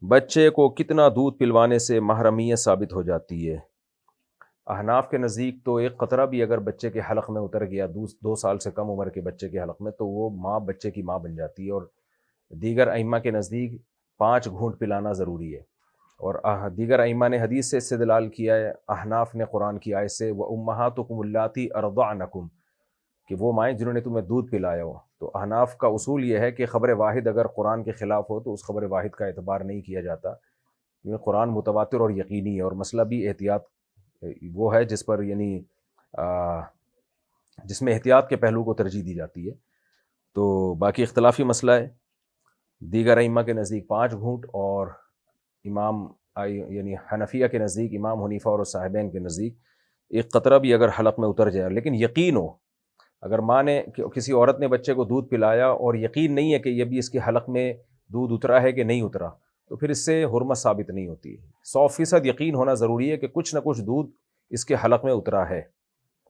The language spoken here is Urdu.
بچے کو کتنا دودھ پلوانے سے محرمیت ثابت ہو جاتی ہے؟ احناف کے نزدیک تو ایک قطرہ بھی اگر بچے کے حلق میں اتر گیا 2 سال سے کم عمر کے بچے کے حلق میں تو وہ ماں بچے کی ماں بن جاتی ہے، اور دیگر ائمہ کے نزدیک 5 گھونٹ پلانا ضروری ہے۔ اور دیگر ائمہ نے حدیث سے استدلال کیا ہے، احناف نے قرآن کی آیت سے وَأُمَّهَاتُكُمُ اللَّاتِي أَرْضَعْنَكُمْ، کہ وہ مائیں جنہوں نے تمہیں دودھ پلایا ہو۔ تو احناف کا اصول یہ ہے کہ خبر واحد اگر قرآن کے خلاف ہو تو اس خبر واحد کا اعتبار نہیں کیا جاتا، کیونکہ قرآن متواتر اور یقینی ہے، اور مسئلہ بھی احتیاط وہ ہے جس پر جس میں احتیاط کے پہلو کو ترجیح دی جاتی ہے۔ تو باقی اختلافی مسئلہ ہے، دیگر ائمہ کے نزدیک 5 گھونٹ، اور امام یعنی حنفیہ کے نزدیک، امام حنیفہ اور صاحبین کے نزدیک ایک قطرہ بھی اگر حلق میں اتر جائے، لیکن یقین ہو، اگر ماں نے کسی عورت نے بچے کو دودھ پلایا اور یقین نہیں ہے کہ یہ بھی اس کے حلق میں دودھ اترا ہے کہ نہیں اترا، تو پھر اس سے حرمت ثابت نہیں ہوتی۔ 100% یقین ہونا ضروری ہے کہ کچھ نہ کچھ دودھ اس کے حلق میں اترا ہے۔